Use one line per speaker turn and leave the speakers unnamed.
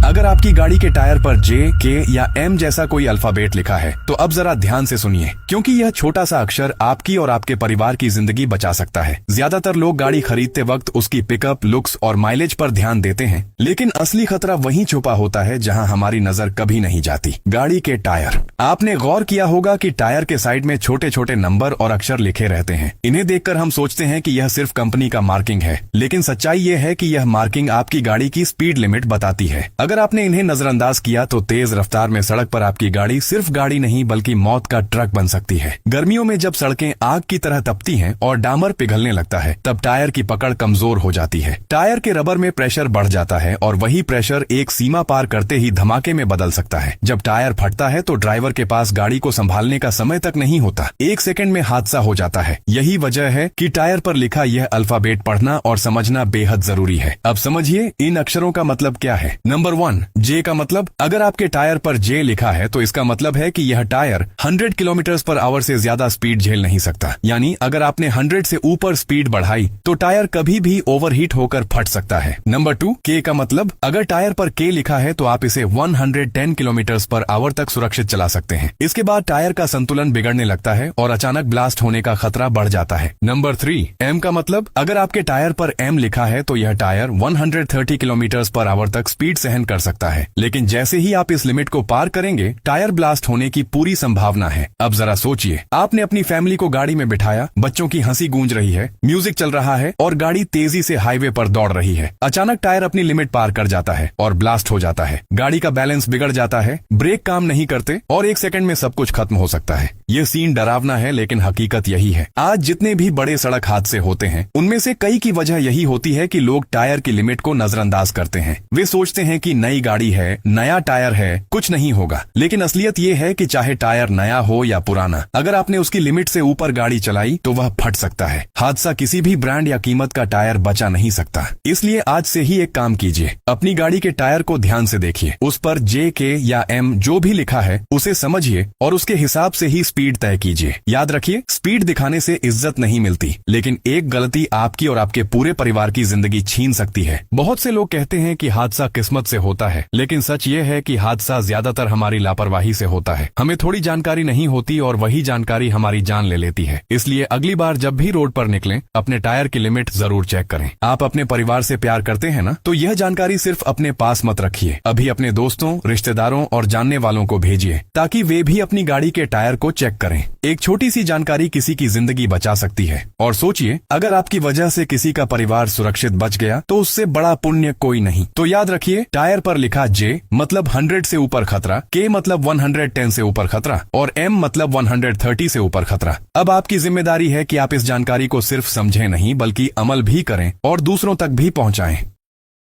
अगर आपकी गाड़ी के टायर पर जे, के या एम जैसा कोई अल्फाबेट लिखा है तो अब जरा ध्यान से सुनिए, क्योंकि यह छोटा सा अक्षर आपकी और आपके परिवार की जिंदगी बचा सकता है। ज्यादातर लोग गाड़ी खरीदते वक्त उसकी पिकअप, लुक्स और माइलेज पर ध्यान देते हैं, लेकिन असली खतरा वहीं छुपा होता है जहां हमारी नजर कभी नहीं जाती। गाड़ी के टायर। आपने गौर किया होगा कि टायर के साइड में छोटे छोटे नंबर और अक्षर लिखे रहते हैं। इन्हें देखकर हम सोचते हैं कि यह सिर्फ कंपनी का मार्किंग है, लेकिन सच्चाई यह है कि यह मार्किंग आपकी गाड़ी की स्पीड लिमिट बताती है। अगर आपने इन्हें नजरअंदाज किया तो तेज रफ्तार में सड़क पर आपकी गाड़ी सिर्फ गाड़ी नहीं बल्कि मौत का ट्रक बन सकती है। गर्मियों में जब सड़कें आग की तरह तपती हैं और डामर पिघलने लगता है, तब टायर की पकड़ कमजोर हो जाती है। टायर के रबर में प्रेशर बढ़ जाता है और वही प्रेशर एक सीमा पार करते ही धमाके में बदल सकता है। जब टायर फटता है तो ड्राइवर के पास गाड़ी को संभालने का समय तक नहीं होता, 1 सेकंड में हादसा हो जाता है। यही वजह है कि टायर पर लिखा यह अल्फाबेट पढ़ना और समझना बेहद जरूरी है। अब समझिए इन अक्षरों का मतलब क्या है। नंबर 1, जे का मतलब। अगर आपके टायर पर जे लिखा है तो इसका मतलब है कि यह टायर 100 किलोमीटर पर आवर से ज्यादा स्पीड झेल नहीं सकता। यानी अगर आपने 100 से ऊपर स्पीड बढ़ाई तो टायर कभी भी ओवरहीट होकर फट सकता है। नंबर 2, के का मतलब। अगर टायर पर के लिखा है तो आप इसे 110 किलोमीटर पर आवर तक सुरक्षित चला सकते हैं। इसके बाद टायर का संतुलन बिगड़ने लगता है और अचानक ब्लास्ट होने का खतरा बढ़ जाता है। नंबर 3, एम का मतलब। अगर आपके टायर पर एम लिखा है तो यह टायर 130 किलोमीटर पर आवर तक स्पीड सहन कर सकता है, लेकिन जैसे ही आप इस लिमिट को पार करेंगे टायर ब्लास्ट होने की पूरी संभावना है। अब जरा सोचिए, आपने अपनी फैमिली को गाड़ी में बिठाया, बच्चों की हंसी गूंज रही है, म्यूजिक चल रहा है और गाड़ी तेजी से हाईवे पर दौड़ रही है। अचानक टायर अपनी लिमिट पार कर जाता है और ब्लास्ट हो जाता है। गाड़ी का बैलेंस बिगड़ जाता है, ब्रेक काम नहीं करते और 1 सेकंड में सब कुछ खत्म हो सकता है। ये सीन डरावना है, लेकिन हकीकत यही है। आज जितने भी बड़े सड़क हादसे होते हैं उनमें से कई की वजह यही होती है कि लोग टायर की लिमिट को नजरअंदाज करते हैं। वे सोचते हैं कि नई गाड़ी है, नया टायर है, कुछ नहीं होगा, लेकिन असलियत ये है कि चाहे टायर नया हो या पुराना, अगर आपने उसकी लिमिट से ऊपर गाड़ी चलाई तो वह फट सकता है। हादसा किसी भी ब्रांड या कीमत का टायर बचा नहीं सकता। इसलिए आज से ही एक काम कीजिए, अपनी गाड़ी के टायर को ध्यान से देखिए, उस पर जे, के या एम जो भी लिखा है उसे समझिए और उसके हिसाब से ही स्पीड तय कीजिए। याद रखिए, स्पीड दिखाने से इज्जत नहीं मिलती, लेकिन एक गलती आपकी और आपके पूरे परिवार की जिंदगी छीन सकती है। बहुत से लोग कहते हैं कि हादसा किस्मत से होता है, लेकिन सच ये है कि हादसा ज्यादातर हमारी लापरवाही से होता है। हमें थोड़ी जानकारी नहीं होती और वही जानकारी हमारी जान ले लेती है। इसलिए अगली बार जब भी रोड पर निकलें, अपने टायर की लिमिट जरूर चेक करें। आप अपने परिवार से प्यार करते हैं ना, तो यह जानकारी सिर्फ अपने पास मत रखिए, अभी अपने दोस्तों, रिश्तेदारों और जानने वालों को भेजिए, ताकि वे भी अपनी गाड़ी के टायर को चेक करें। एक छोटी सी जानकारी किसी की जिंदगी बचा सकती है। और सोचिए, अगर आपकी वजह से किसी का परिवार सुरक्षित बच गया तो उससे बड़ा पुण्य कोई नहीं। तो याद रखिए, टायर पर लिखा जे मतलब 100 से ऊपर खतरा, के मतलब 110 से ऊपर खतरा और एम मतलब 130 से ऊपर खतरा। अब आपकी जिम्मेदारी है कि आप इस जानकारी को सिर्फ समझें नहीं बल्कि अमल भी करें और दूसरों तक भी पहुंचाएं।